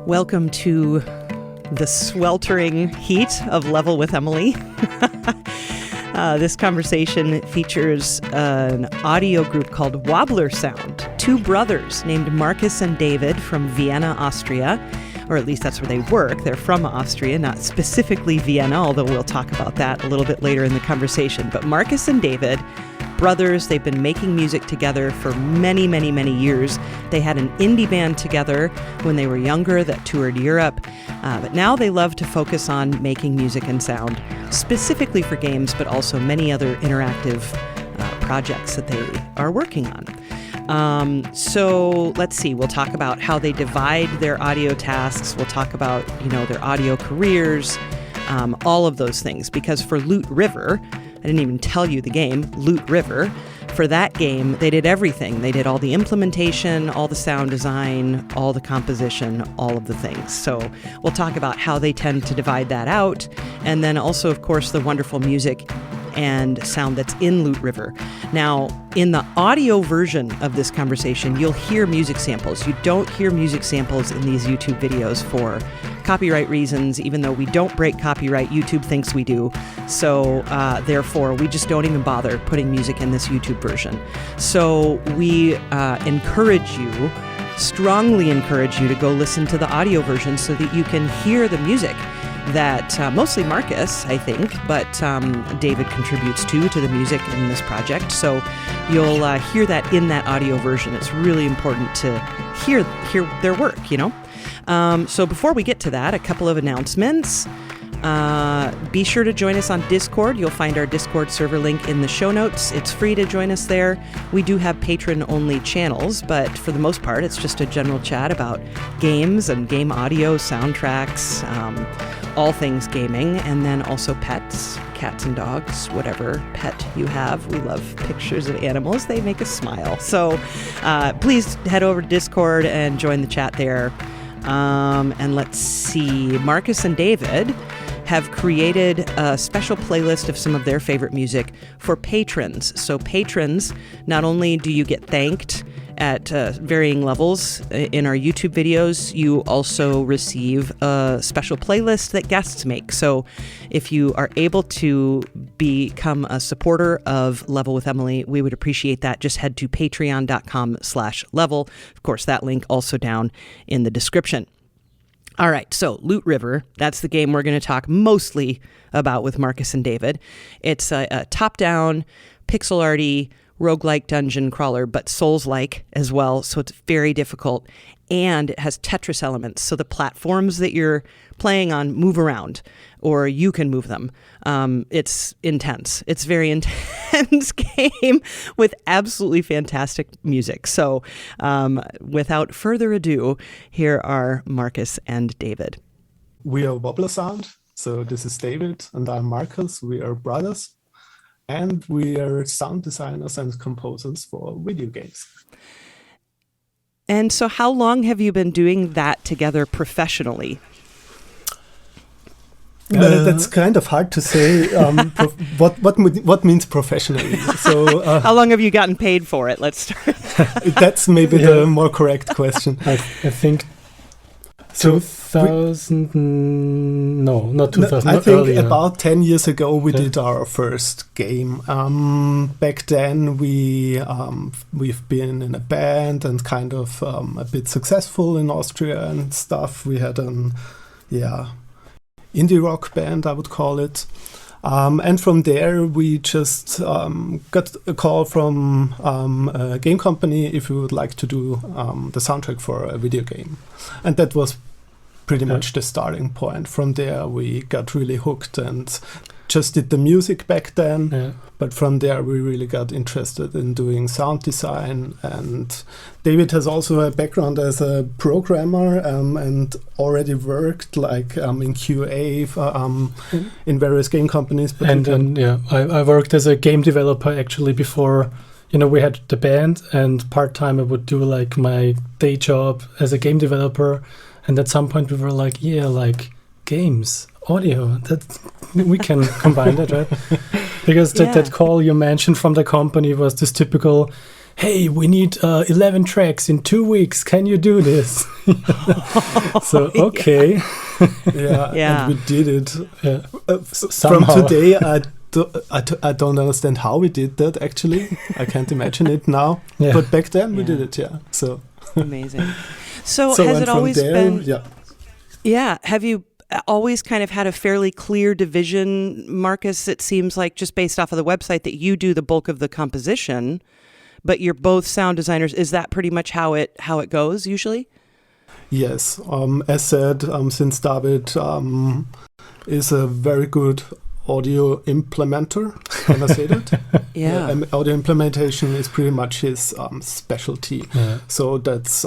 Welcome to the sweltering heat of Level with Emily. This conversation features an audio group called Wobblersound, two brothers named Markus and David from Vienna, Austria, or at least that's where they work. They're from Austria, not specifically Vienna, although we'll talk about that a little bit later in the conversation. But Markus and David, brothers, they've been making music together for many, many, many years. They had an indie band together when they were younger that toured Europe, but now they love to focus on making music and sound, specifically for games, but also many other interactive projects that they are working on. So let's see, we'll talk about how they divide their audio tasks. We'll talk about, their audio careers, all of those things, because for Loot River, I didn't even tell you the game, Loot River. For that game, they did everything. They did all the implementation, all the sound design, all the composition, all of the things. So we'll talk about how they tend to divide that out. And then also, of course, the wonderful music and sound that's in Loot River. Now, in the audio version of this conversation, you'll hear music samples. You don't hear music samples in these YouTube videos for copyright reasons. Even though we don't break copyright, YouTube thinks we do. So therefore, we just don't even bother putting music in this YouTube version. So we strongly encourage you to go listen to the audio version so that you can hear the music that mostly Markus, I think, but David contributes to the music in this project. So you'll hear that in that audio version. It's really important to hear their work, So before we get to that, a couple of announcements. Be sure to join us on Discord. You'll find our Discord server link in the show notes. It's free to join us there. We do have patron-only channels, but for the most part, it's just a general chat about games and game audio, soundtracks, all things gaming, and then also pets, cats and dogs, whatever pet you have. We love pictures of animals. They make us smile. So please head over to Discord and join the chat there. And let's see, Markus and David have created a special playlist of some of their favorite music for patrons. So patrons, not only do you get thanked at varying levels in our YouTube videos, you also receive a special playlist that guests make. So if you are able to become a supporter of Level with Emily, we would appreciate that. Just head to patreon.com/level. Of course, that link also down in the description. All right, so Loot River, that's the game we're going to talk mostly about with Markus and David. It's a top-down, pixel-arty, roguelike dungeon crawler, but Souls-like as well, so it's very difficult. And it has Tetris elements, so the platforms that you're playing on move around, or you can move them. It's intense. It's a very intense game with absolutely fantastic music. So without further ado, here are Markus and David. We are Wobblersound. So this is David and I'm Markus. We are brothers. And we are sound designers and composers for video games. And so how long have you been doing that together professionally? That's kind of hard to say. What means professionally? So how long have you gotten paid for it? Let's start. That's maybe the more correct question. I think 2000. No, not 2000. I think earlier. About 10 years ago we did our first game. Back then we've been in a band and kind of a bit successful in Austria and stuff. We had indie rock band, I would call it. And from there, we just got a call from a game company if we would like to do the soundtrack for a video game. And that was pretty much the starting point. From there, we got really hooked and just did the music back then. Yeah. But from there, we really got interested in doing sound design. And David has also a background as a programmer and already worked in QA in various game companies. But I worked as a game developer actually before. We had the band, and part-time I would do my day job as a game developer. And at some point we were games, audio, that we can combine that, right? Because that call you mentioned from the company was this typical, hey, we need 11 tracks in 2 weeks. Can you do this? So, okay. And we did it. From Somehow. today, I don't understand how we did that, actually. I can't imagine it now. Yeah. But back then, we did it, So Amazing. So has and it from always there, been... Yeah. Have you always kind of had a fairly clear division, Markus? It seems like, just based off of the website, that you do the bulk of the composition, but you're both sound designers. Is that pretty much how it goes usually? Yes. As said, since David is a very good audio implementer, can I say that? Yeah. Audio implementation is pretty much his specialty. Yeah. So that's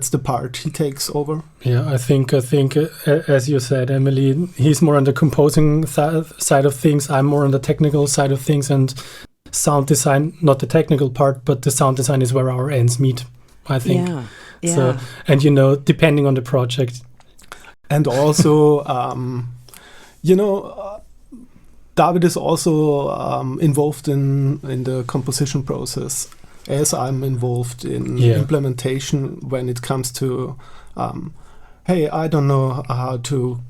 the part he takes over. Yeah, I think as you said, Emily, he's more on the composing side of things. I'm more on the technical side of things, and sound design, not the technical part, but the sound design is where our ends meet, I think. Yeah. So, and depending on the project. And also, David is also involved in the composition process, as I'm involved in implementation when it comes to, hey, I don't know how to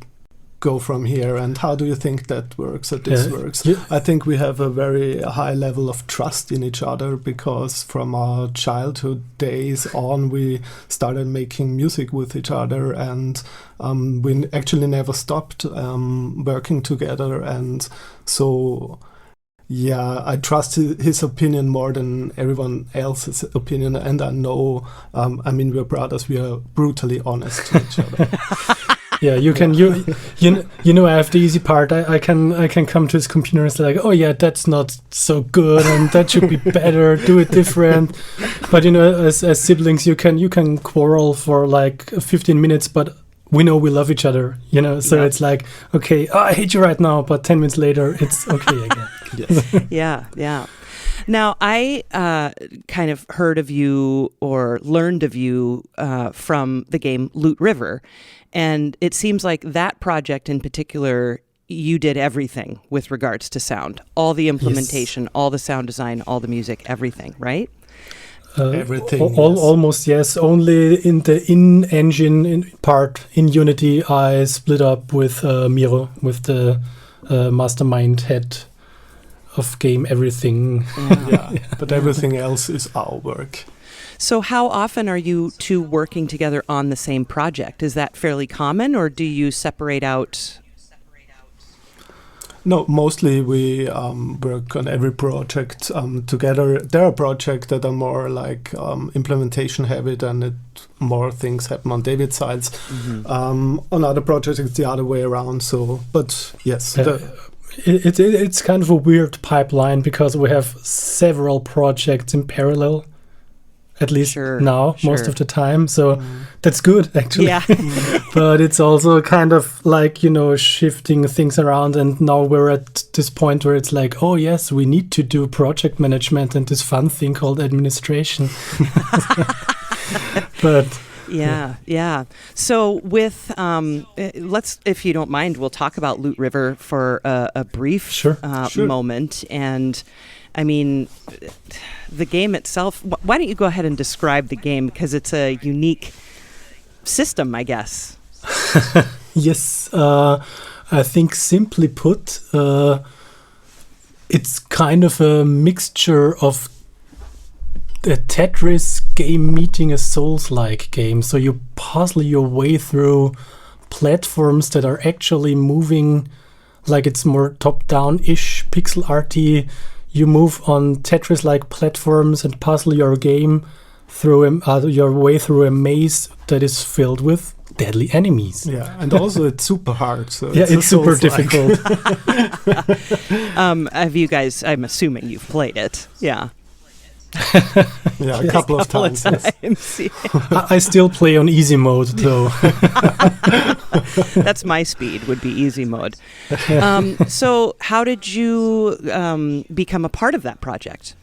go from here, and how do you think that works or this works? Yeah. I think we have a very high level of trust in each other, because from our childhood days on, we started making music with each other, and we actually never stopped working together. And so, yeah, I trust his opinion more than everyone else's opinion. And I know, we're brothers, we are brutally honest to each other. Yeah, you can I have the easy part. I can come to his computer and say like, oh yeah, that's not so good, and that should be better. Do it different. But as siblings, you can quarrel for like 15 minutes, but we know we love each other. So it's like, okay, I hate you right now, but 10 minutes later, it's okay again. Yes. Yeah. Now, I kind of heard of you or learned of you from the game Loot River. And it seems like that project in particular, you did everything with regards to sound. All the implementation, all the sound design, all the music, everything, right? Everything. Almost, yes. Only in the in-engine part, in Unity, I split up with Miro, with the mastermind head of game everything. But everything else is our work. So how often are you two working together on the same project? Is that fairly common, or do you separate out? No, mostly we work on every project together. There are projects that are more like implementation heavy, and more things happen on David's sides. Mm-hmm. On other projects, it's the other way around. So, but yes. It's kind of a weird pipeline, because we have several projects in parallel, at least most of the time. So that's good, actually. Yeah. But it's also kind of like, shifting things around. And now we're at this point where it's like, oh, yes, we need to do project management and this fun thing called administration. But... Yeah. So with, let's, if you don't mind, we'll talk about Loot River for a brief moment. And I mean, the game itself, why don't you go ahead and describe the game? Because it's a unique system, I guess. Yes. I think simply put, it's kind of a mixture of a Tetris game meeting a Souls-like game. So you puzzle your way through platforms that are actually moving, like it's more top-down-ish, pixel arty. You move on Tetris-like platforms and puzzle your game through your way through a maze that is filled with deadly enemies. Yeah, and also it's super hard. So it's super difficult. Have you guys? I'm assuming you've played it. Yeah. A couple of times. Yes. I still play on easy mode, though. That's my speed, would be easy mode. So how did you become a part of that project?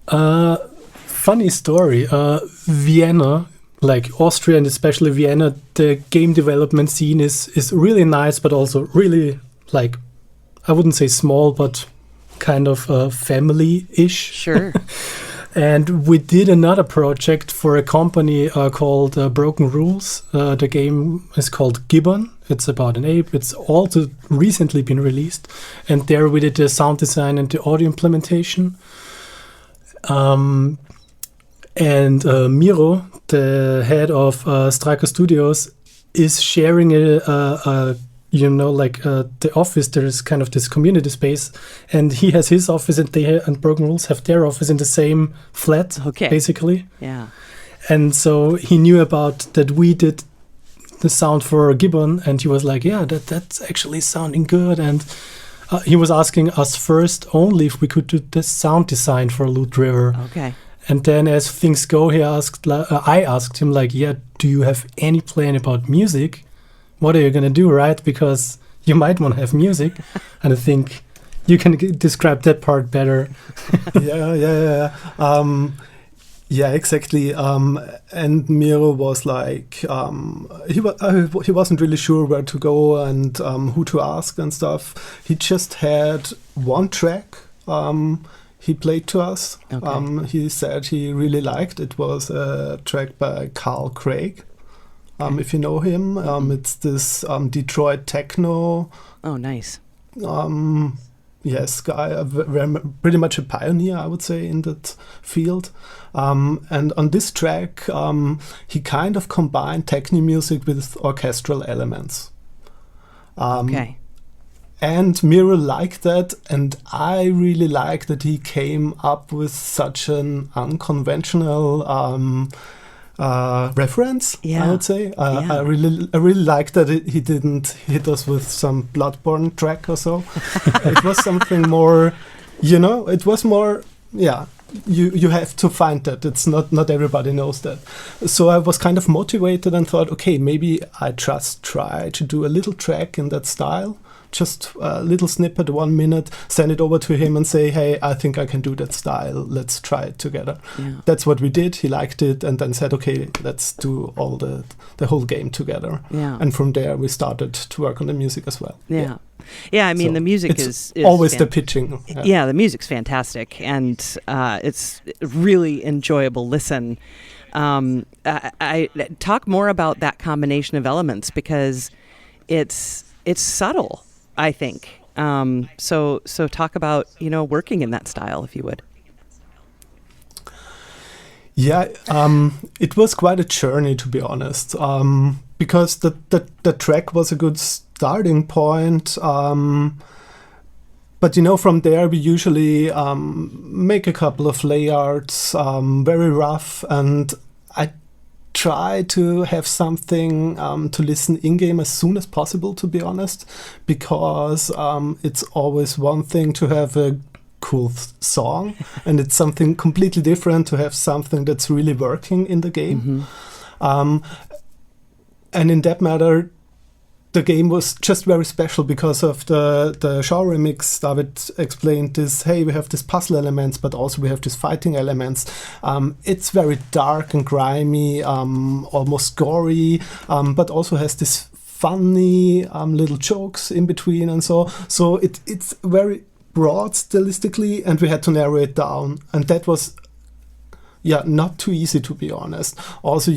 Funny story. Vienna, like Austria and especially Vienna, the game development scene is really nice, but also really, like, I wouldn't say small, but kind of family-ish. Sure. And we did another project for a company called Broken Rules. The game is called Gibbon. It's about an ape. It's also recently been released. And there we did the sound design and the audio implementation. And Miro, the head of Striker Studios, is sharing the office. There's kind of this community space, and he has his office, and Broken Rules have their office in the same flat, basically. Yeah. And so he knew about that we did the sound for Gibbon, and he was like, yeah, that's actually sounding good. And he was asking us first only if we could do the sound design for Loot River. Okay. And then as things go, I asked him, like, yeah, do you have any plan about music? What are you going to do, right? Because you might want to have music. And I think you can describe that part better. Yeah, exactly. And Miro was like, he wasn't really sure where to go and who to ask and stuff. He just had one track he played to us. Okay. He said he really liked. It was a track by Carl Craig. If you know him, it's this Detroit techno. Oh, nice. Yes, guy, pretty much a pioneer, I would say, in that field. And on this track, he kind of combined techno music with orchestral elements. Okay. And Miro liked that, and I really like that he came up with such an unconventional reference. Yeah. I would say. I really like that he didn't hit us with some Bloodborne track or so. It was something more, it was more, you have to find that. It's not everybody knows that. So I was kind of motivated and thought, okay, maybe I just try to do a little track in that style. Just a little snippet, 1 minute, send it over to him and say, hey, I think I can do that style. Let's try it together. Yeah. That's what we did. He liked it and then said, okay, let's do all the whole game together. Yeah. And from there, we started to work on the music as well. Yeah. Yeah, I mean, so the music is always the pitching. Yeah, the music's fantastic, and it's really enjoyable listen. I talk more about that combination of elements because it's subtle, I think. So talk about, working in that style, if you would. Yeah, it was quite a journey, to be honest, because the track was a good starting point. But, from there we usually make a couple of layouts, very rough, and I try to have something to listen in-game as soon as possible, to be honest, because it's always one thing to have a cool song, and it's something completely different to have something that's really working in the game. Mm-hmm. And in that matter, the game was just very special because of the genre mix. David explained this, hey, we have these puzzle elements, but also we have these fighting elements. It's very dark and grimy, almost gory, but also has this funny little jokes in between and so. So it's very broad stylistically, and we had to narrow it down. And that was, not too easy, to be honest. Also,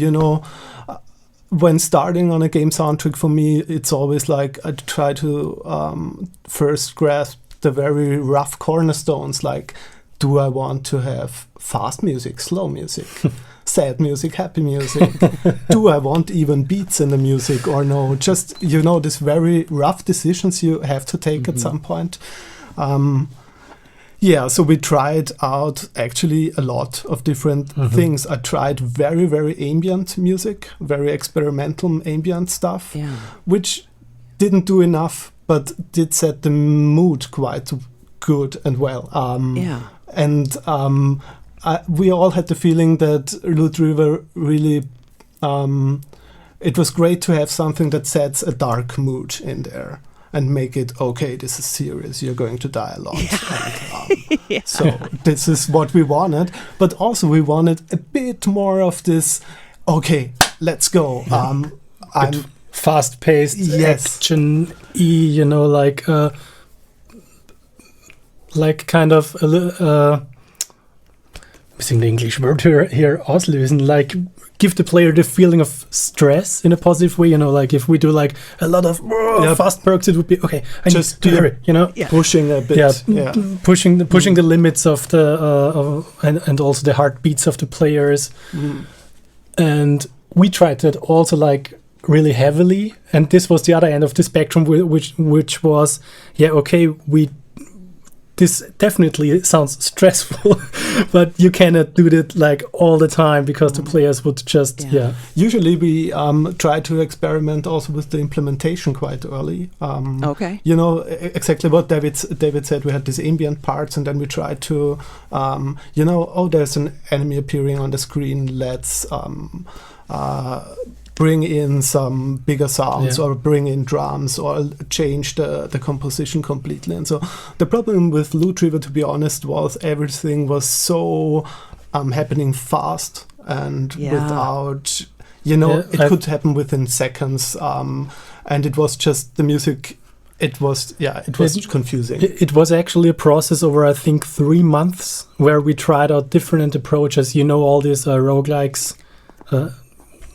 when starting on a game soundtrack, for me, it's always like I try to first grasp the very rough cornerstones, like, do I want to have fast music, slow music, sad music, happy music? Do I want even beats in the music or no? Just, these very rough decisions you have to take at some point. So we tried out actually a lot of different things. I tried very, very ambient music, very experimental ambient stuff, which didn't do enough, but did set the mood quite good and well. And we all had the feeling that Loot River really, it was great to have something that sets a dark mood in there. And make it, okay, this is serious, you're going to die a lot. And, so this is what we wanted. But also we wanted a bit more of this, okay, let's go. Fast-paced, action-y, like kind of a little, missing the English word here, auslösen, like give the player the feeling of stress in a positive way, like if we do like a lot of fast perks, it would be okay, I just need to hurry, pushing a bit, pushing the limits of the and also the heartbeats of the players. And we tried that also like really heavily, and this was the other end of the spectrum, which was this definitely sounds stressful, but you cannot do that like all the time because the players would just Usually we try to experiment also with the implementation quite early. Exactly what David said. We had these ambient parts, and then we tried to there's an enemy appearing on the screen. Let's bring in some bigger sounds or bring in drums or change the composition completely. And so the problem with Loot River, to be honest, was everything was so happening fast and without, it could happen within seconds. And it was just the music. It was confusing. It was actually a process over, I think, 3 months where we tried out different approaches. All these roguelikes.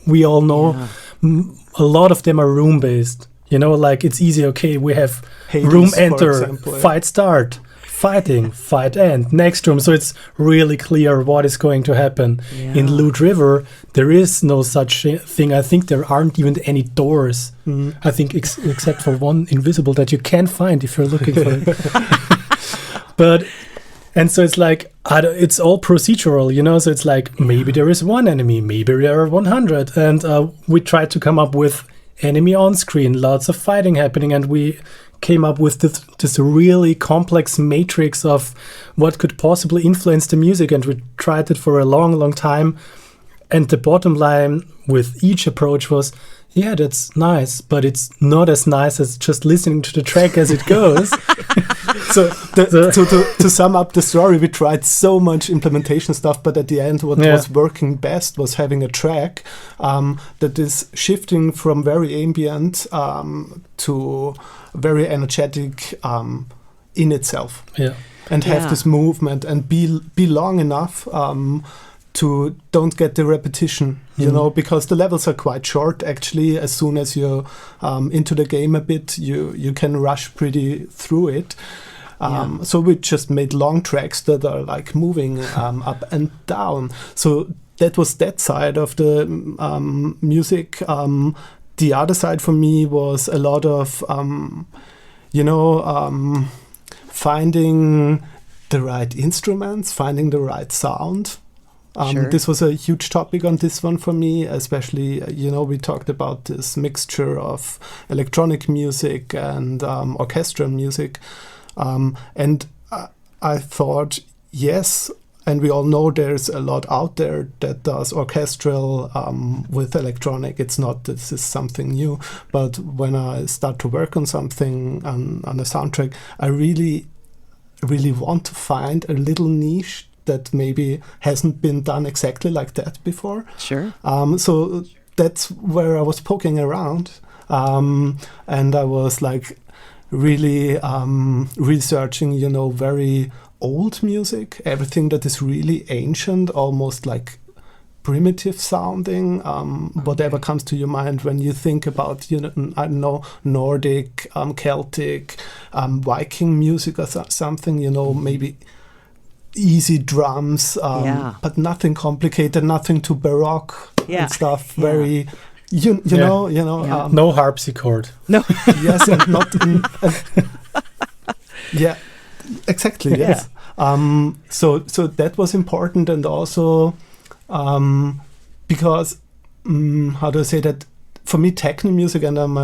We all know a lot of them are room-based. Like it's easy. Okay, we have Hades, room enter, fight start, fighting, fight end, next room. So it's really clear what is going to happen. Yeah. In Loot River, there is no such thing. I think there aren't even any doors. I think except for one invisible that you can find if you're looking for it. And so it's like, it's all procedural, so it's like, maybe there is one enemy, maybe there are 100. And we tried to come up with enemy on screen, lots of fighting happening. And we came up with this really complex matrix of what could possibly influence the music. And we tried it for a long, long time. And the bottom line with each approach was, that's nice, but it's not as nice as just listening to the track as it goes. So to sum up the story, we tried so much implementation stuff, but at the end what was working best was having a track that is shifting from very ambient to very energetic in itself. And have this movement and be long enough to don't get the repetition, because the levels are quite short. Actually, as soon as you're into the game a bit, you can rush pretty through it. So we just made long tracks that are like moving up and down. So that was that side of the music. The other side for me was a lot of, finding the right instruments, finding the right sound. This was a huge topic on this one for me, especially, we talked about this mixture of electronic music and orchestral music. And I thought, yes, and we all know there's a lot out there that does orchestral with electronic. It's not that this is something new, but when I start to work on something on a soundtrack, I really, really want to find a little niche that maybe hasn't been done exactly like that before. Sure. So that's where I was poking around. And I was like really researching, very old music, everything that is really ancient, almost like primitive sounding, whatever comes to your mind when you think about, I don't know, Nordic, Celtic, Viking music or something, maybe easy drums, but nothing complicated, nothing too baroque and stuff. Very, no harpsichord. No. Yes, and not. Exactly. Yes. So that was important, and also because how do I say that? For me, techno music, and I'm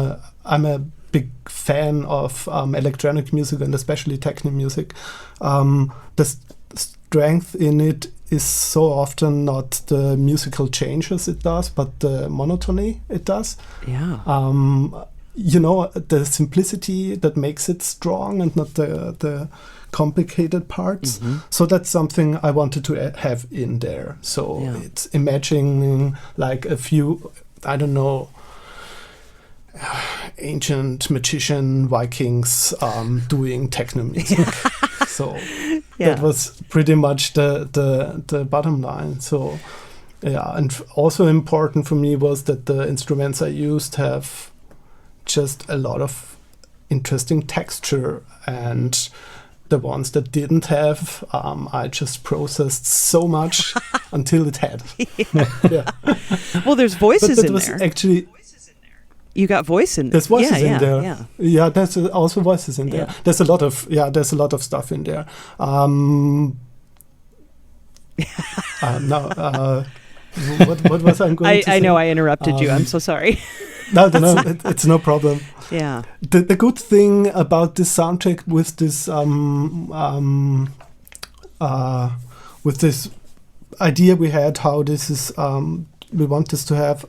a big fan of electronic music and especially techno music. The strength in it is so often not the musical changes it does, but the monotony it does. Yeah. The simplicity that makes it strong and not the complicated parts. Mm-hmm. So that's something I wanted to have in there. So it's imagining like a few, I don't know, ancient magician Vikings doing techno music. So that was pretty much the bottom line. So yeah, and also important for me was that the instruments I used have just a lot of interesting texture, and the ones that didn't have, I just processed so much until it had. Yeah. Well, there's voices in there. Actually, you got voice in there. There's voices in there. Yeah. Yeah, there's also voices in there. There's a lot of stuff in there. What was I going to say? I know I interrupted you. I'm so sorry. No, it's no problem. Yeah. The good thing about this soundtrack with this idea we had, how this is, we want this to have,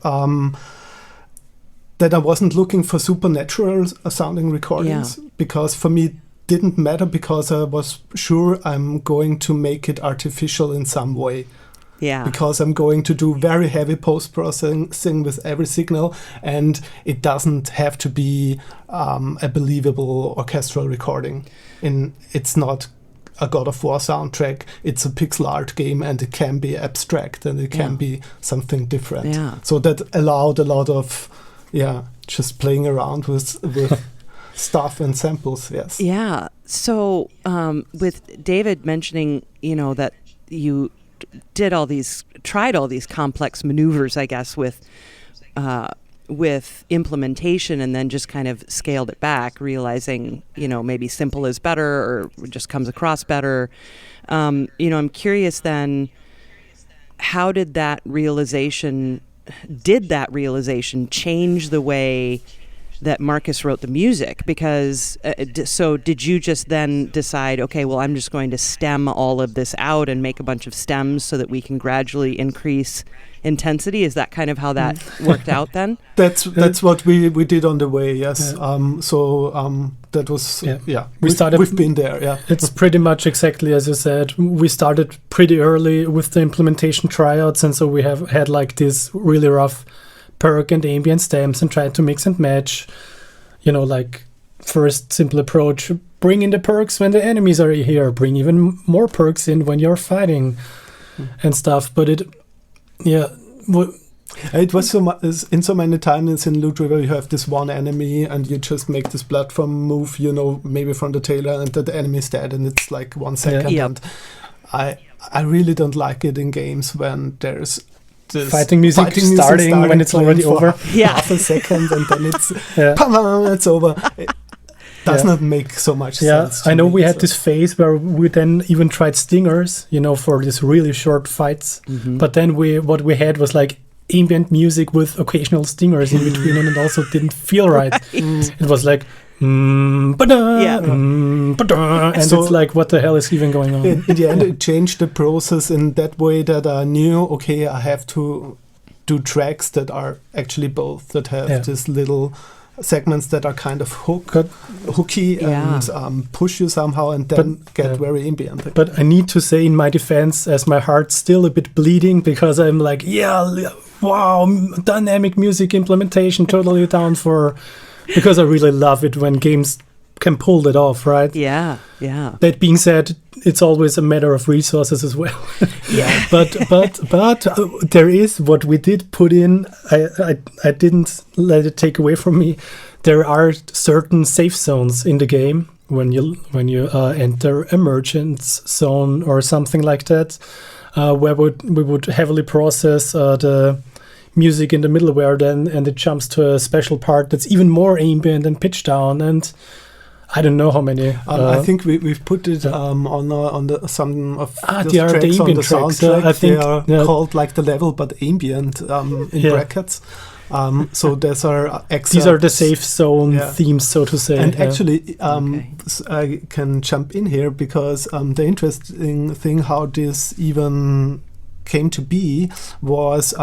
that I wasn't looking for supernatural sounding recordings, because for me it didn't matter, because I was sure I'm going to make it artificial in some way. Yeah. Because I'm going to do very heavy post-processing with every signal, and it doesn't have to be a believable orchestral recording. It's not a God of War soundtrack. It's a pixel art game, and it can be abstract, and it can be something different. Yeah. So that allowed a lot of just playing around with stuff and samples. Yes. Yeah. So with David mentioning, that you tried all these complex maneuvers, I guess, with implementation, and then just kind of scaled it back, realizing, maybe simple is better, or just comes across better. I'm curious then, how did that realization change the way that Markus wrote the music? Because so did you just then decide, okay, well, I'm just going to stem all of this out and make a bunch of stems so that we can gradually increase intensity? Is that kind of how that worked out then? That's what we did on the way. Yes. That was we've been there. Yeah. It's pretty much exactly as you said. We started pretty early with the implementation tryouts, and so we have had like this really rough perk and ambient stems and tried to mix and match, like first simple approach, bring in the perks when the enemies are here, bring even more perks in when you're fighting and stuff. But it was so much in so many times in Loot River, you have this one enemy and you just make this platform move, maybe from the trailer, and the enemy is dead, and it's like 1 second. And I really don't like it in games when there's fighting music starting when it's already over. Half a second, and then it's it's over. It does not make so much sense. I know we had this phase where we then even tried stingers, for these really short fights. Mm-hmm. But then what we had was like ambient music with occasional stingers in between, and it also didn't feel right. It was like and so it's like, what the hell is even going on? In the end, it changed the process in that way that I knew, okay, I have to do tracks that are actually both, that have these little segments that are kind of hooky and push you somehow, and then get very ambient. But I need to say, in my defense, as my heart's still a bit bleeding, because I'm like, wow, dynamic music implementation, totally down for... Because I really love it when games can pull that off, right? Yeah. That being said, it's always a matter of resources as well. Yeah. but there is what we did put in. I didn't let it take away from me. There are certain safe zones in the game when you enter a merchant's zone or something like that, where we would heavily process the music in the middleware then, and it jumps to a special part that's even more ambient and pitch down, and I don't know how many. I think we've put it on some of the tracks on the soundtrack. I think they are called like the level, but ambient in brackets. So these are the safe zone themes, so to say. And actually, I can jump in here, because the interesting thing how this even came to be was...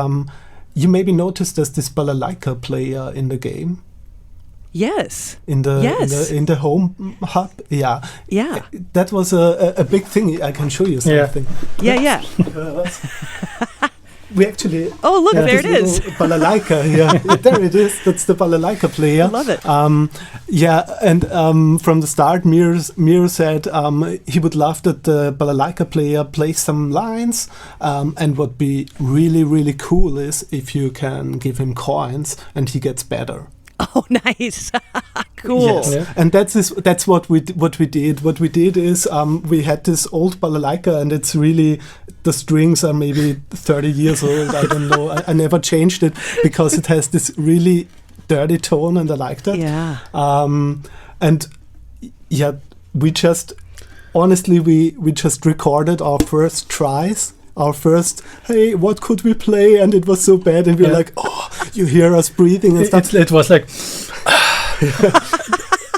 you maybe noticed there's this balalaika player in the game. Yes. In the home hub. Yeah. That was a big thing. I can show you something. Yeah. We actually... Oh, look, there it is. Balalaika. Yeah, there it is. That's the balalaika player. I love it. Yeah, and from the start, Miro said he would love that the balalaika player plays some lines, and what be really, really cool is if you can give him coins and he gets better. Oh, nice. Cool. Yes. Yeah. And that's what we did. What we did is we had this old balalaika, and it's really, the strings are maybe 30 years old. I don't know. I never changed it because it has this really dirty tone, and I like that. Yeah. And yeah, we just recorded our first tries. Our first, hey, what could we play? And it was so bad, and we were like, oh, you hear us breathing and stuff. It was like,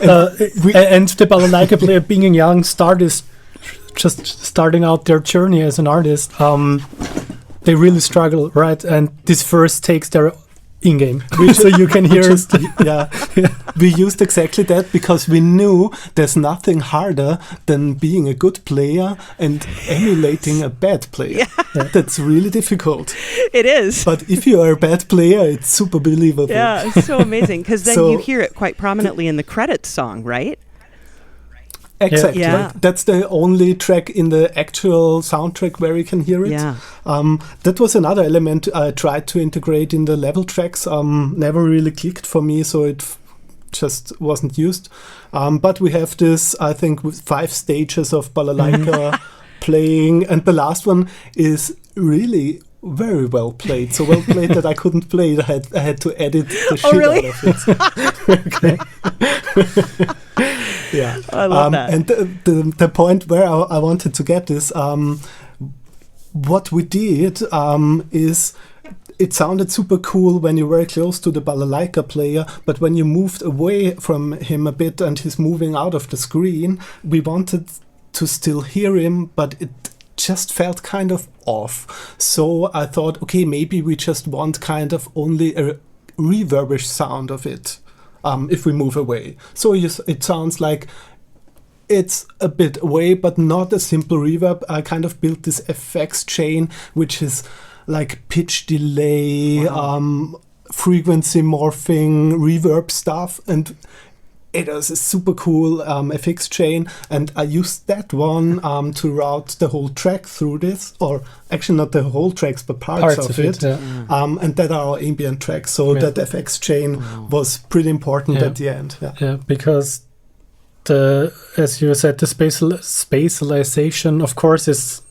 and the balalaika player, being young, just starting out their journey as an artist, they really struggle, right? And this first takes their in-game, so you can hear we used exactly that because we knew there's nothing harder than being a good player and emulating a bad player. That's really difficult. It is. But if you are a bad player, it's super believable. Yeah, it's so amazing because then you hear it quite prominently in the credits song, right? Exactly. Yeah. Right? That's the only track in the actual soundtrack where you can hear it. Yeah. That was another element I tried to integrate in the level tracks. Never really clicked for me, so it just wasn't used. But we have this, I think, with 5 stages of balalaika playing, and the last one is really very well played. So well played that I couldn't play it. I had to edit the shit out of it. Yeah, I love that. And the point where I wanted to get is what we did is it sounded super cool when you were close to the balalaika player, but when you moved away from him a bit and he's moving out of the screen, we wanted to still hear him, but it just felt kind of off. So I thought, okay, maybe we just want kind of only a reverbish sound of it. If we move away. So it sounds like it's a bit away, but not a simple reverb. I kind of built this effects chain, which is like pitch delay, frequency morphing, reverb stuff. And it was a super cool effects chain. And I used that one to route the whole track through this, or actually not the whole tracks, but parts of it. And that are our ambient tracks. So that FX chain was pretty important at the end. Yeah, because as you said, the spatialization, of course, is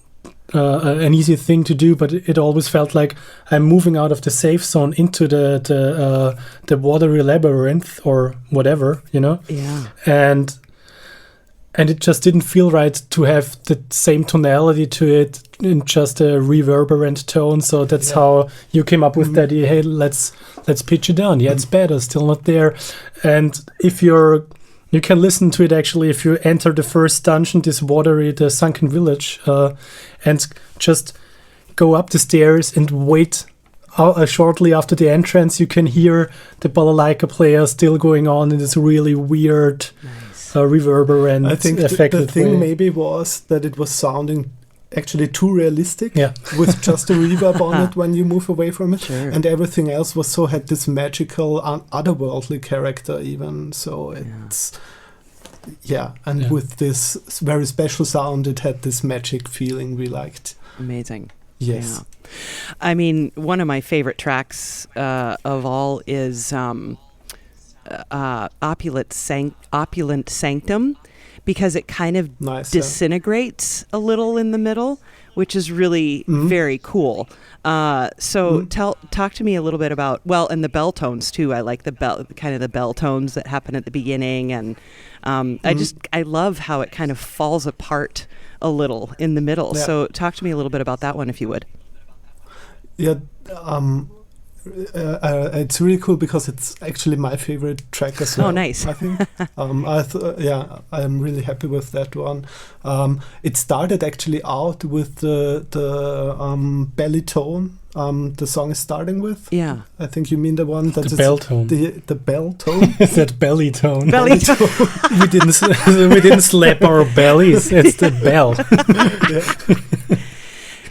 an easy thing to do, but it always felt like I'm moving out of the safe zone into the watery labyrinth or whatever, you know. Yeah. And it just didn't feel right to have the same tonality to it in just a reverberant tone. So that's how you came up with that idea. Hey, let's pitch it down. Yeah, it's better, still not there. And if you can listen to it actually if you enter the first dungeon, this watery, the sunken village, and just go up the stairs and wait. Shortly after the entrance, you can hear the balalaika player still going on in this really weird, reverberant, I think the thing maybe was that it was sounding actually too realistic with just a reverb on it when you move away from it. Sure. And everything else had this magical, otherworldly character even. So it's... with this very special sound, it had this magic feeling we liked. Amazing. Yes. Yeah. I mean, one of my favorite tracks of all is Opulent Sanctum, because it kind of disintegrates a little in the middle, which is really very cool. So talk to me a little bit about, and the bell tones too. I like the bell tones that happen at the beginning, and I love how it kind of falls apart a little in the middle. Yeah. So talk to me a little bit about that one, if you would. Yeah, it's really cool because it's actually my favorite track as well. Oh, nice. I think. I'm really happy with that one. It started actually out with the belly tone. The song is starting with. Yeah. I think you mean the one that the bell tone. The bell tone. Is that belly tone? Belly tone. we didn't slap our bellies. It's the bell.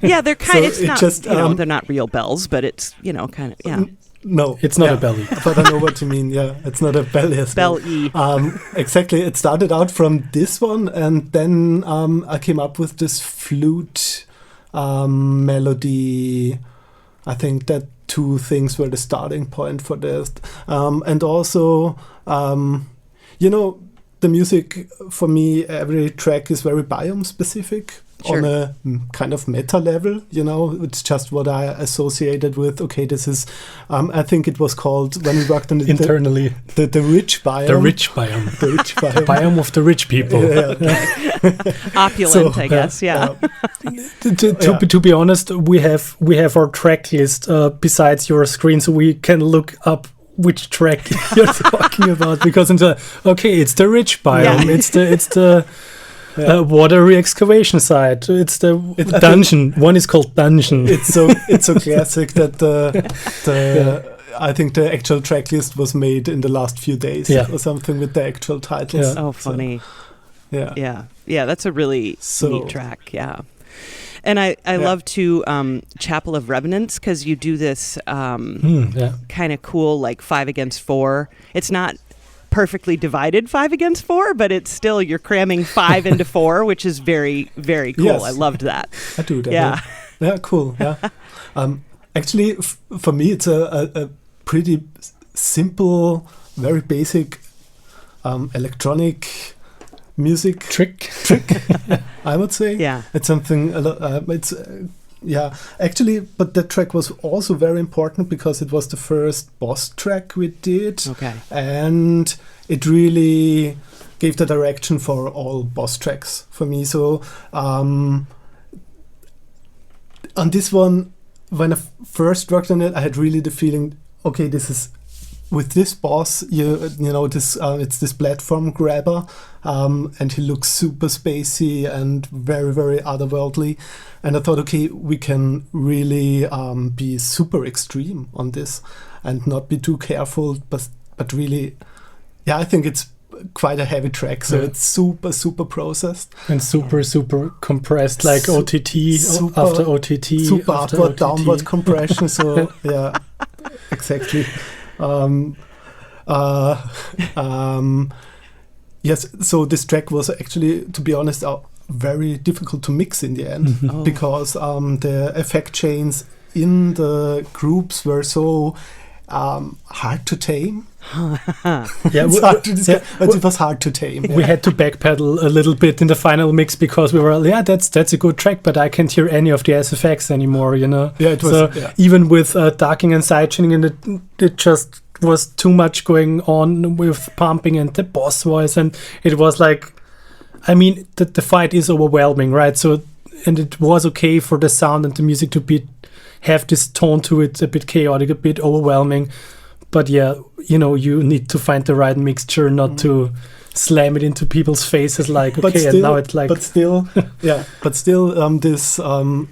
Yeah, they're kind of, it's not, just, they're not real bells, but it's, kind of, No, It's not a belly. But I know what you mean. Yeah, it's not a belly as well. Bell-E. Exactly. It started out from this one, and then I came up with this flute melody. I think that two things were the starting point for this. And also, the music, for me, every track is very biome specific. Sure. On a kind of meta level, it's just what I associated with. Okay, this is, I think it was called, when we worked on it Internally. the rich biome. The rich biome. The rich biome. The biome of the rich people. Opulent, I guess. Yeah. To be honest, we have our track list besides your screen, so we can look up which track you're talking about, because it's the rich biome. Yeah. It's the watery excavation site. It's the dungeon. One is called Dungeon. It's so classic that I think the actual track list was made in the last few days or something with the actual titles. Oh, funny. So, yeah. That's a really neat track. Yeah. And I love to Chapel of Revenants, because you do this kind of cool, like 5 against 4. It's not perfectly divided 5 against 4, but it's still, you're cramming 5 into 4, which is very, very cool. Yes. I loved that. I do that. Yeah. Yeah, cool. Yeah. Actually, for me, it's a pretty simple, very basic electronic music trick. I would say. Yeah. It's something. Actually, but that track was also very important because it was the first boss track we did. Okay. And it really gave the direction for all boss tracks for me. So on this one, when I first worked on it, I had really the feeling, okay, this is, with this boss, this it's this platform grabber, and he looks super spacey and very, very otherworldly. And I thought, okay, we can really be super extreme on this and not be too careful, but really, I think it's quite a heavy track, so it's super, super processed and super compressed, like OTT after OTT, super after upward, OTT. downward compression. So exactly. Yes, so this track was actually, to be honest, very difficult to mix in the end, because the effect chains in the groups were so hard to tame. It's hard to describe, but it was hard to tame. We had to backpedal a little bit in the final mix because we were that's a good track, but I can't hear any of the SFX anymore, Yeah, it was. So even with darking and sidechaining, and it just was too much going on with pumping and the boss voice, and it was like, I mean, the fight is overwhelming, right? So, and it was okay for the sound and the music to have this tone to it, a bit chaotic, a bit overwhelming. But you need to find the right mixture, not to slam it into people's faces like, okay, still, and now it's like... But still, this,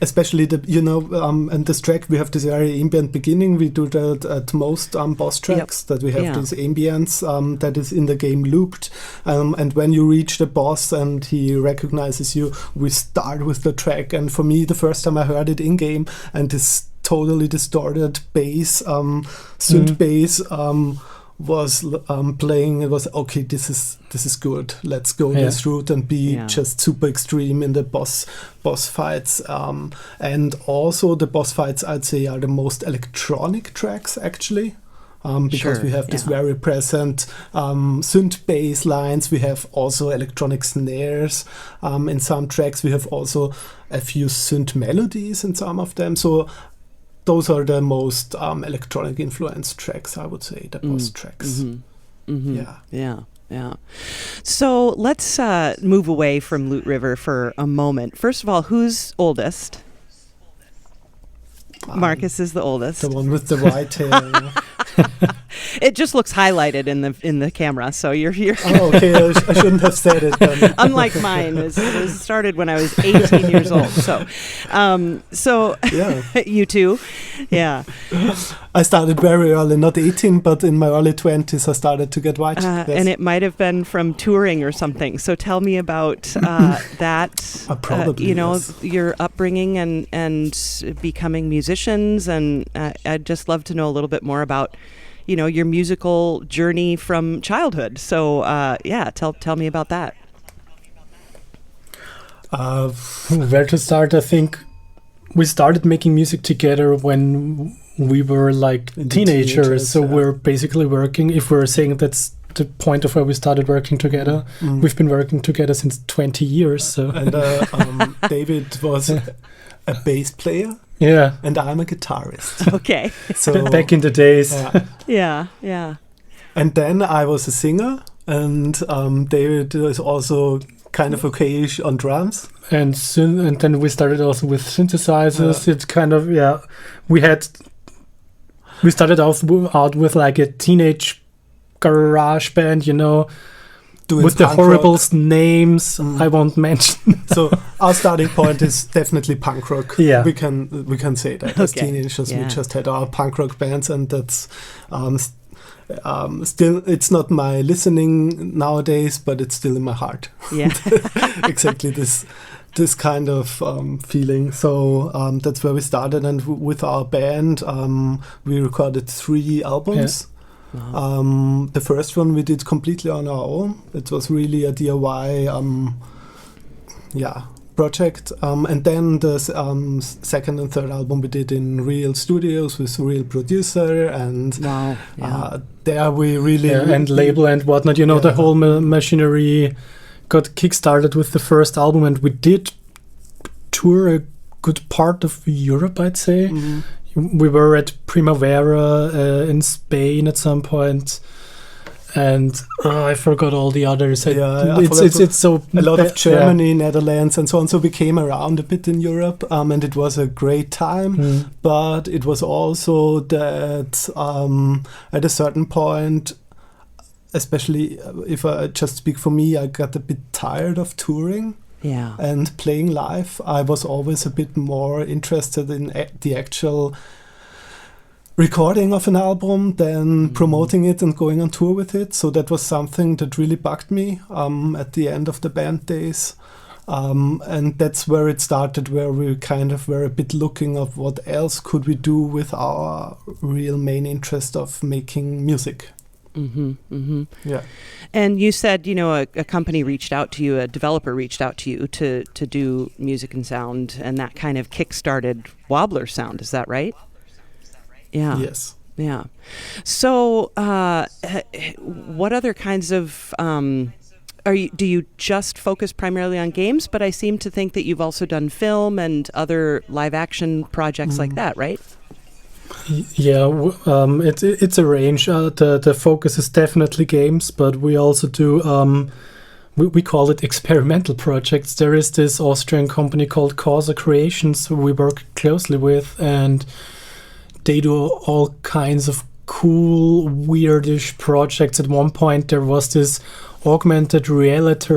especially and this track, we have this very ambient beginning. We do that at most boss tracks, that we have this ambience that is in the game looped. And when you reach the boss and he recognizes you, we start with the track. And for me, the first time I heard it in-game, and this totally distorted bass, synth bass, was playing. It was okay, this is good, let's go this route and be just super extreme in the boss fights, and also the boss fights, I'd say, are the most electronic tracks actually, because we have this very present synth bass lines. We have also electronic snares in some tracks. We have also a few synth melodies in some of them. So those are the most electronic influenced tracks, I would say, the boss tracks. Yeah. So let's move away from Loot River for a moment. First of all, who's oldest? Markus is the oldest. The one with the white hair. It just looks highlighted in the camera, so you're. Oh, okay. I shouldn't have said it then. Unlike mine, it started when I was 18 years old. So Yeah. you too, yeah. I started very early, not 18, but in my early 20s, I started to get white. Yes. And it might have been from touring or something. So tell me about that. Probably, yes. Your upbringing and becoming musicians, and I'd just love to know a little bit more about, your musical journey from childhood. So tell me about that. Where to start? I think we started making music together when we were like teenagers. So we're basically working, if we're saying that's the point of where we started working together, we've been working together since 20 years. So. And David was a bass player. Yeah. And I'm a guitarist. Okay. So back in the days. Yeah. And then I was a singer, and David is also kind of okay-ish on drums. And then we started also with synthesizers. It's kind of, we started out with like a teenage garage band, with the horrible names I won't mention. So our starting point is definitely punk rock. Yeah, we can say that as teenagers we just had our punk rock bands, and that's still, it's not my listening nowadays, but it's still in my heart. Yeah, exactly this kind of feeling. So that's where we started, and with our band we recorded 3 albums. Wow. The first one we did completely on our own. It was really a DIY project. And then the second and third album we did in real studios with real producer, and there we really and label and whatnot. The whole machinery got kickstarted with the first album, and we did tour a good part of Europe, I'd say. Mm-hmm. We were at Primavera in Spain at some point, and I forgot all the others. It's so a lot of Germany, Netherlands, and so on. So we came around a bit in Europe, and it was a great time. But it was also that at a certain point, especially if I just speak for me, I got a bit tired of touring. Yeah. And playing live. I was always a bit more interested in the actual recording of an album than promoting it and going on tour with it. So that was something that really bugged me at the end of the band days. And that's where it started, where we kind of were a bit looking of what else could we do with our real main interest of making music. Yeah. And you said, a company reached out to you, a developer reached out to you to do music and sound, and that kind of kick-started Wobblersound. Is that right? Yeah. Yes. Yeah. So, what other kinds of do you just focus primarily on games? But I seem to think that you've also done film and other live-action projects like that, right? Yeah, it's a range. The focus is definitely games, but we also do, we call it experimental projects. There is this Austrian company called Causa Creations who we work closely with, and they do all kinds of cool, weirdish projects. At one point, there was this augmented reality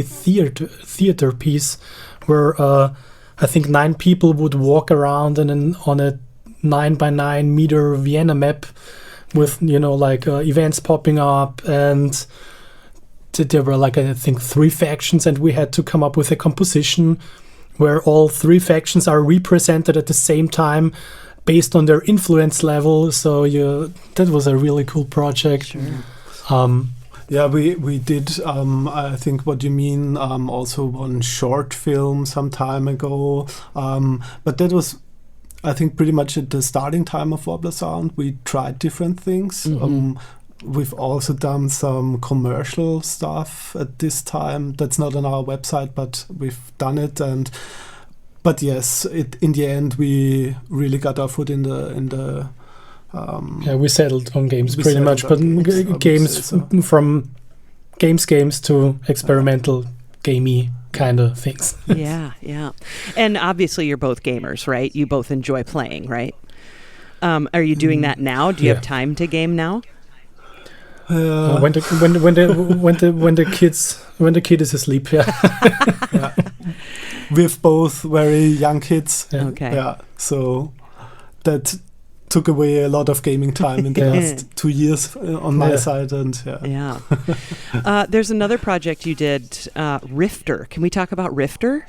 theater piece where I think 9 people would walk around on a 9x9 meter Vienna map with, events popping up, and there were I think 3 factions, and we had to come up with a composition where all 3 factions are represented at the same time based on their influence level. So that was a really cool project. Sure. Yeah, we did, I think what you mean, also one short film some time ago. But that was, I think, pretty much at the starting time of Wobblersound. We tried different things. We've also done some commercial stuff at this time. That's not on our website, but we've done it. But yes, in the end, we really got our foot in the we settled on games pretty much, but games from games to experimental gamey kind of things. Yeah. And obviously you're both gamers, right? You both enjoy playing, right? Are you doing that now? Do you have time to game now? When the kid is asleep, yeah. With both very young kids. Yeah. Okay. Yeah. So that took away a lot of gaming time in the last 2 years on my side, and there's another project you did, Rifter. Can we talk about Rifter?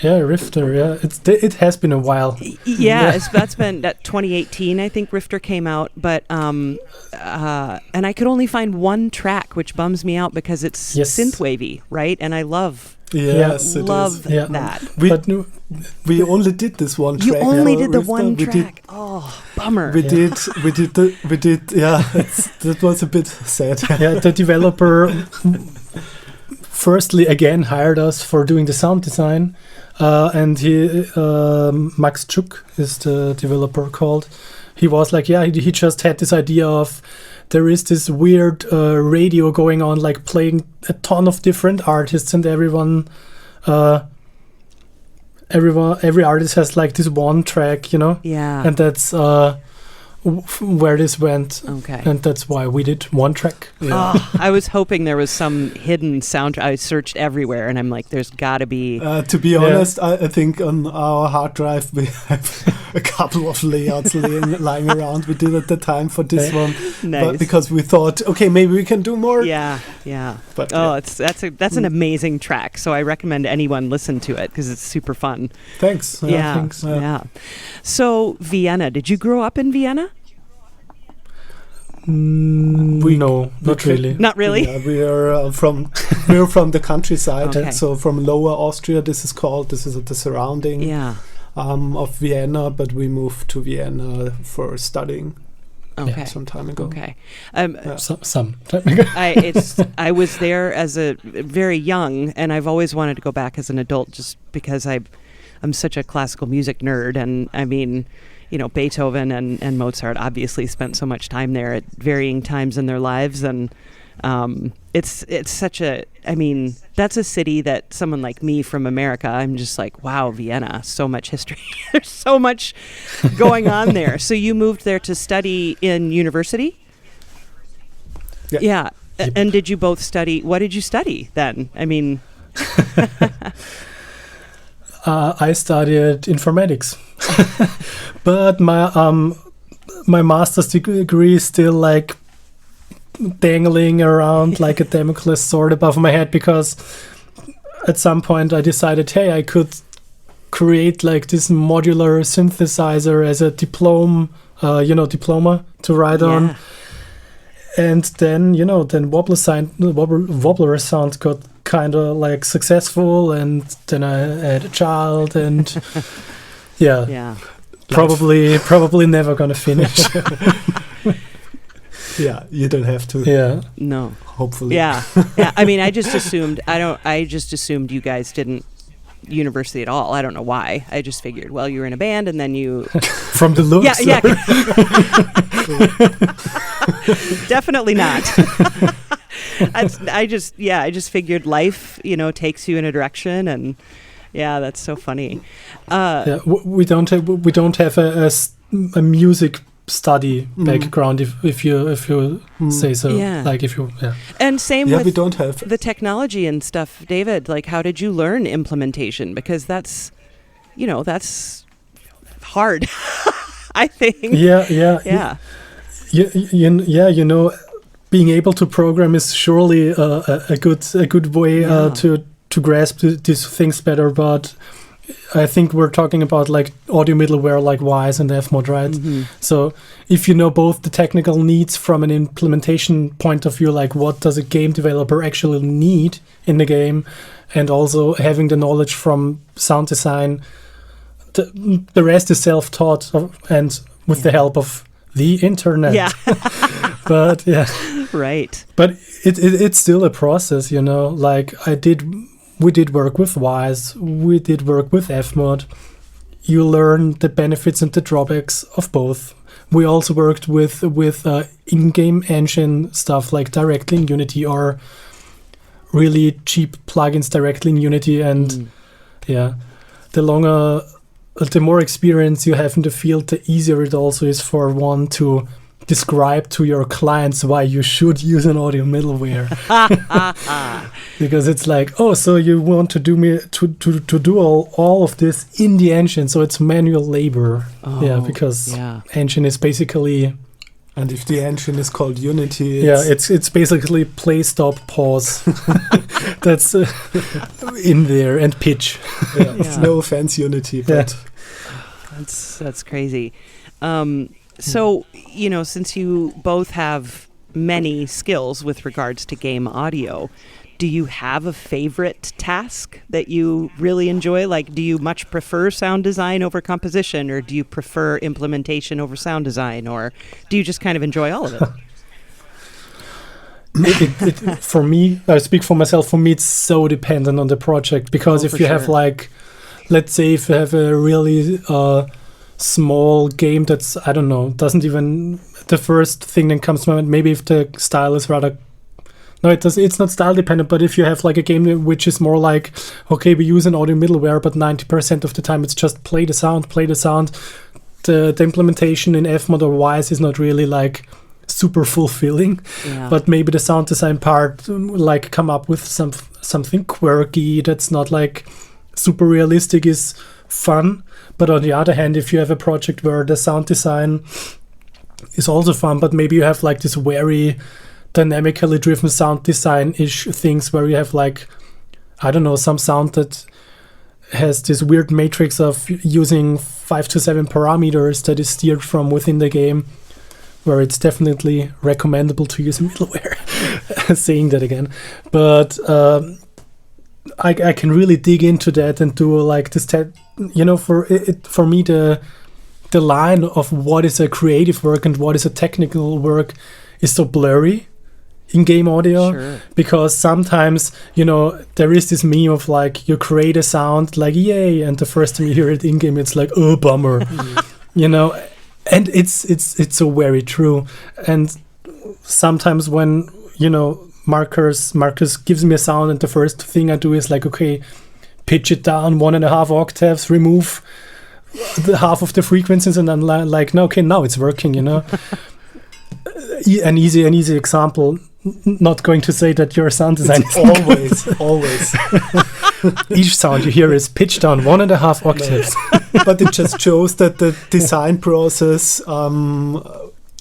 Yeah, Rifter. Yeah, it has been a while. That's been 2018. I think Rifter came out, but and I could only find one track, which bums me out because it's synthwavy, right? And I love that. We only did this one track. You only did the Rifter. one track. Bummer. We did. Yeah, that was a bit sad. Yeah, the developer firstly again hired us for doing the sound design. And he, Max Chuk is the developer called. He was like, he just had this idea of there is this weird radio going on, like playing a ton of different artists, and every artist has like this one track, Yeah. And that's where this went. Okay. And that's why we did one track. Yeah. I was hoping there was some hidden sound. I searched everywhere, and I'm like, there's got to be. To be honest, I think on our hard drive we have a couple of layouts lying around. We did at the time for this one, but because we thought, okay, maybe we can do more. Yeah. But that's an amazing track. So I recommend anyone listen to it because it's super fun. Thanks. Thanks. Yeah. So Vienna, did you grow up in Vienna? No, not really. Not really. Yeah, we're from the countryside, Okay. so from Lower Austria. This is the surrounding of Vienna, but we moved to Vienna for studying. Okay. Some time ago. Okay. Some time ago. I was there as a very young, and I've always wanted to go back as an adult, just because I'm such a classical music nerd, and I mean, Beethoven and Mozart obviously spent so much time there at varying times in their lives, and it's such that's a city that someone like me from America, I'm just like, wow, Vienna, so much history. There's so much going on there. So you moved there to study in university? Yeah. Yep. And did you both study? What did you study then? I mean, I studied informatics, but my master's degree is still like dangling around like a Damocles sword above my head, because at some point I decided, hey, I could create like this modular synthesizer as a diploma to write on. And then, Wobblersound got kind of like successful, and then I had a child, and probably never gonna finish. Yeah, you don't have to. Yeah. No. Hopefully. Yeah. I mean, I just assumed you guys didn't university at all. I don't know why. I just figured, well, you were in a band, and then you from the looks. Yeah. Definitely not. I just figured life, takes you in a direction, and that's so funny. We don't have a music study background, if you say so. Like if you And same with we don't have the technology and stuff. David, like, how did you learn implementation? Because that's hard. I think. Yeah. Being able to program is surely a good way to grasp these things better, but I think we're talking about like audio middleware like Wise and Fmod, right? Mm-hmm. So if you know both the technical needs from an implementation point of view, like what does a game developer actually need in the game, and also having the knowledge from sound design, the rest is self-taught and with the help of the internet. Yeah. But right. But it's still a process, like we did work with Wise, we did work with Fmod. You learn the benefits and the drawbacks of both. We also worked with in-game engine stuff like directly in Unity, or really cheap plugins directly in Unity, and the longer the more experience you have in the field, the easier it also is for one to describe to your clients why you should use an audio middleware. Because it's like, oh, so you want to do all of this in the engine, so it's manual labor. Because engine is basically, and if the engine is called Unity, it's basically play, stop, pause. That's in there, and pitch. No offense, Unity, but that's crazy. So, since you both have many skills with regards to game audio, do you have a favorite task that you really enjoy? Like, do you much prefer sound design over composition, or do you prefer implementation over sound design, or do you just kind of enjoy all of it? For me, I speak for myself, for me it's so dependent on the project, because if you have let's say if you have a really small game that's, I don't know, doesn't even, the first thing that comes to mind, maybe if the style is rather, no, it's not style dependent, but if you have like a game which is more like, okay, we use an audio middleware, but 90% of the time it's just play the sound, the implementation in Fmod or Wise is not really like super fulfilling, but maybe the sound design part, like come up with something quirky that's not like super realistic, is fun. But on the other hand, if you have a project where the sound design is also fun, but maybe you have like this very dynamically driven sound design-ish things where you have like, I don't know, some sound that has this weird matrix of using 5 to 7 parameters that is steered from within the game, where it's definitely recommendable to use a middleware. Saying that again. But I can really dig into that and do like this, for me, the line of what is a creative work and what is a technical work is so blurry in game audio, because sometimes, there is this meme of like, you create a sound like, yay, and the first time you hear it in game, it's like, oh, bummer, and it's so very true. And sometimes when, Markus gives me a sound, and the first thing I do is like, okay, pitch it down 1.5 octaves, remove the half of the frequencies, and then like, no, okay, now it's working, An easy example. Not going to say that your sound design is always. Each sound you hear is pitched down 1.5 octaves. No. But it just shows that the design process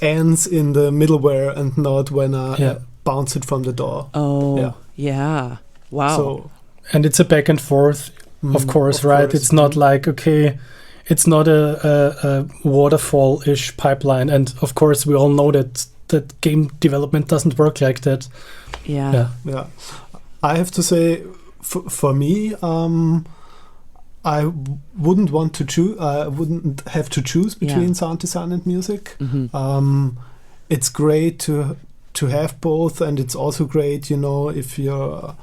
ends in the middleware and not when I bounce it from the door. Oh, yeah. Wow. So, and it's a back and forth, of course, right? It's not like, okay, it's not a waterfall-ish pipeline. And of course, we all know that game development doesn't work like that. Yeah. I have to say, for me, I wouldn't want to choose. I wouldn't have to choose between sound design and music. Mm-hmm. It's great to have both, and it's also great, if you're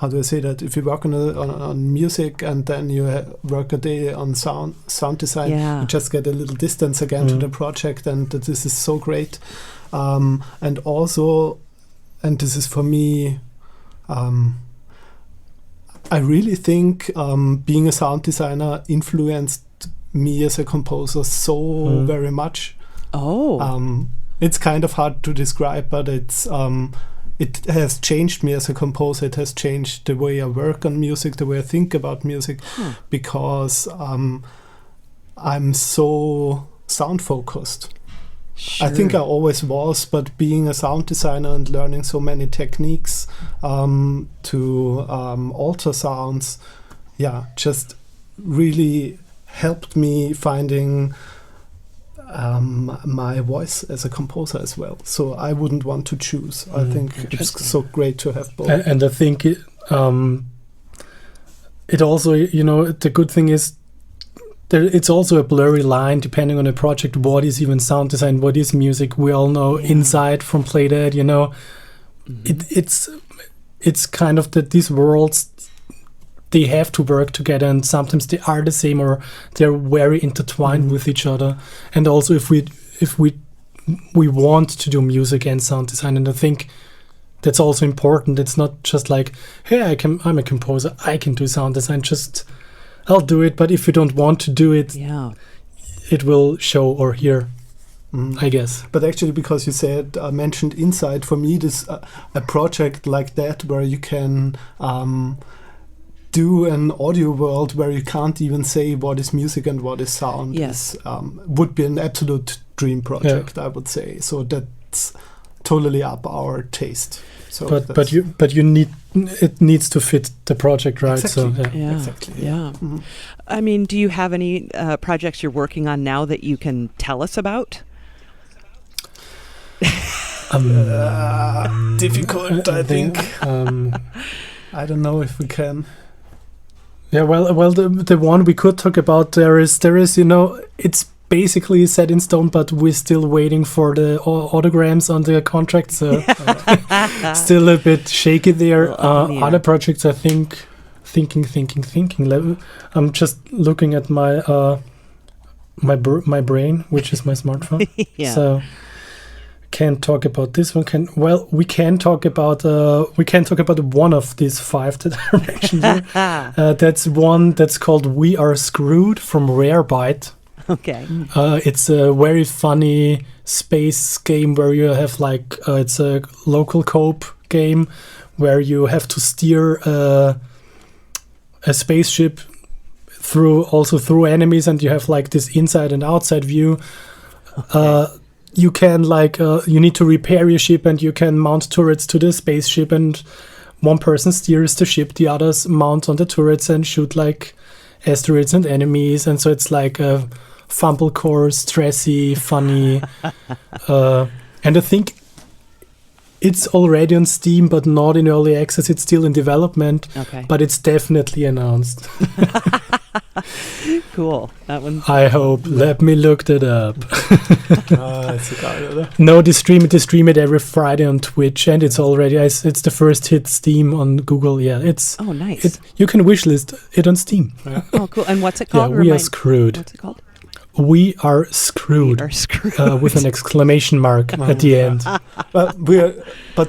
how do I say that? If you work on music and then you work a day on sound design, you just get a little distance again to the project, and this is so great. And also, and this is for me, I really think being a sound designer influenced me as a composer so very much. Oh. It's kind of hard to describe, but it's it has changed me as a composer. It has changed the way I work on music, the way I think about music, because I'm so sound focused. Sure. I think I always was, but being a sound designer and learning so many techniques to alter sounds, just really helped me finding my voice as a composer as well. So I wouldn't want to choose. I think it's so great to have both. And I think it also, the good thing is it's also a blurry line depending on the project. What is even sound design? What is music? We all know Inside from Playdead, it's kind of that these worlds, they have to work together, and sometimes they are the same or they're very intertwined with each other. And also if we want to do music and sound design, and I think that's also important. It's not just like, hey, I'm a composer, I can do sound design. Just I'll do it, but if you don't want to do it, Yeah. it will show or hear, I guess. But actually, because you said mentioned Insight, for me, this a project like that where you can do an audio world where you can't even say what is music and what is sound. Yes. Would be an absolute dream project, I would say. So that's totally up our taste. So But you need it needs to fit the project, right? Exactly. So Yeah. Exactly. Yeah. Mhm. I mean, do you have any projects you're working on now that you can tell us about? Difficult, I think. um, I don't know if we can. Yeah, well, the one we could talk about there is it's basically set in stone, but we're still waiting for the autograms on the contract, so still a bit shaky there. Yeah. Other projects, I think, thinking. I'm just looking at my my brain, which is my smartphone. Yeah. So can't talk about this one. We can talk about one of these 5 that I mentioned here. That's one that's called We Are Screwed from Rarebyte. Okay. It's a very funny space game where you have it's a local co-op game where you have to steer a spaceship through enemies, and you have this inside and outside view. Okay. You can you need to repair your ship, and you can mount turrets to the spaceship, and one person steers the ship, the others mount on the turrets and shoot asteroids and enemies, and so it's a fumblecore, stressy, funny, and I think it's already on Steam, but not in early access. It's still in development, Okay. but it's definitely announced. Cool. That one. I hope. Let me look that up. It's a guy, oder? No, they stream it every Friday on Twitch, and it's already it's the first hit Steam on Google. Yeah, it's Oh, nice. you can wishlist it on Steam. Oh, cool. And what's it Yeah, called? we are screwed. What's it called? We are screwed. We are screwed. With an exclamation mark at the end. But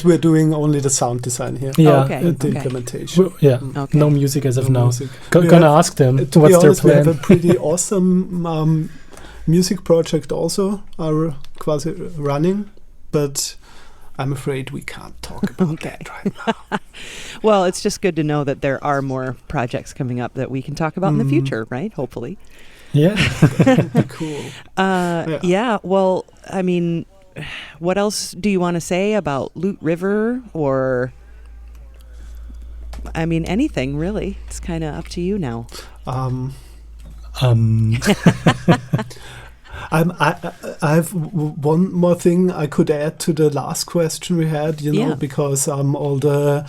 we're doing only the sound design here. Yeah, okay. The implementation. Okay. No music as of No now. music. Gonna ask them To be what's their honest, we have plan. a pretty awesome music project also are quasi running, but I'm afraid we can't talk about that right now. Well, it's just good to know that there are more projects coming up that we can talk about in the future, right? Hopefully. Yeah. That'd be cool. Yeah. Well, I mean, what else do you want to say about Loot River, or, I mean, anything really? It's kind of up to you now. I have one more thing I could add to the last question we had, Yeah. because all the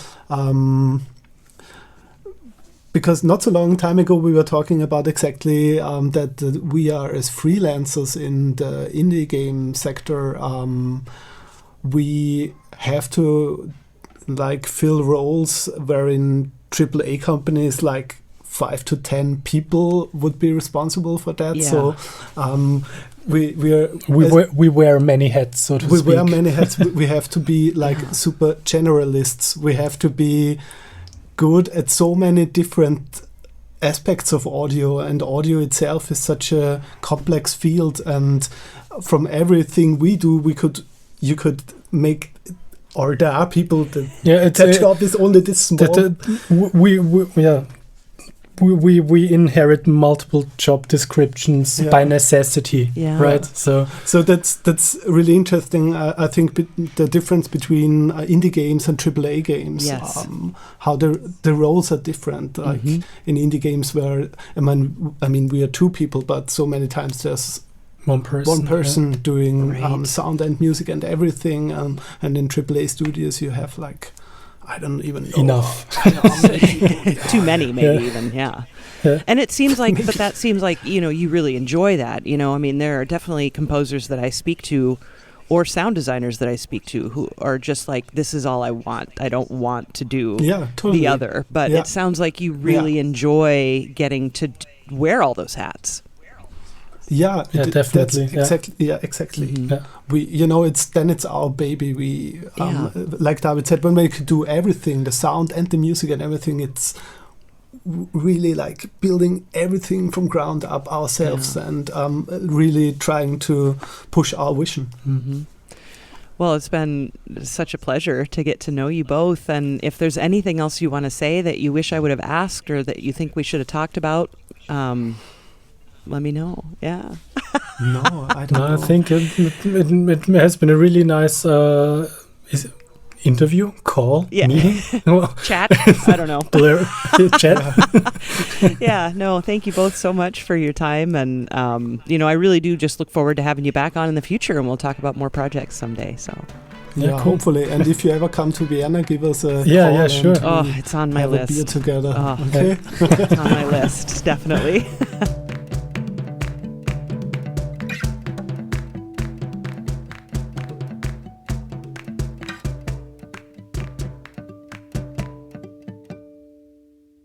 because not so long time ago we were talking about exactly that we are as freelancers in the indie game sector, we have to fill roles wherein AAA companies 5 to 10 people would be responsible for that. Yeah. So We wear many hats, so to we speak. wear many hats. We have to be super generalists. We have to be good at so many different aspects of audio, and audio itself is such a complex field, and from everything we do you could make, or there are people that their job is only this small. We inherit multiple job descriptions by necessity, right? So that's really interesting. I think the difference between indie games and AAA games, Yes. How the roles are different. In indie games, where I mean we are 2 people, but so many times there's one person doing Right. sound and music and everything, and in AAA studios you have I don't even know. Enough. Too many, maybe even, yeah. And it seems but that seems you really enjoy that. I mean, there are definitely composers that I speak to, or sound designers that I speak to, who are just this is all I want. I don't want to do totally. the other. But it sounds like you really enjoy getting to wear all those hats. Yeah, definitely. Exactly. Yeah, exactly. Mm-hmm. Yeah. We, it's our baby. We, like David said, when we could do everything, the sound and the music and everything, really like building everything from ground up ourselves and really trying to push our vision. Mm-hmm. Well, it's been such a pleasure to get to know you both. And if there's anything else you want to say that you wish I would have asked or that you think we should have talked about, let me know. Yeah. No, I don't know. I think it has been a really nice interview, call, meeting? Chat? I don't know. Chat? Yeah, no, thank you both so much for your time. And, I really do just look forward to having you back on in the future, and we'll talk about more projects someday. So. Yeah, cool. Hopefully. And if you ever come to Vienna, give us a call. Yeah, sure. Oh, it's on my list. Have a beer together. Oh, okay. It's on my list, definitely.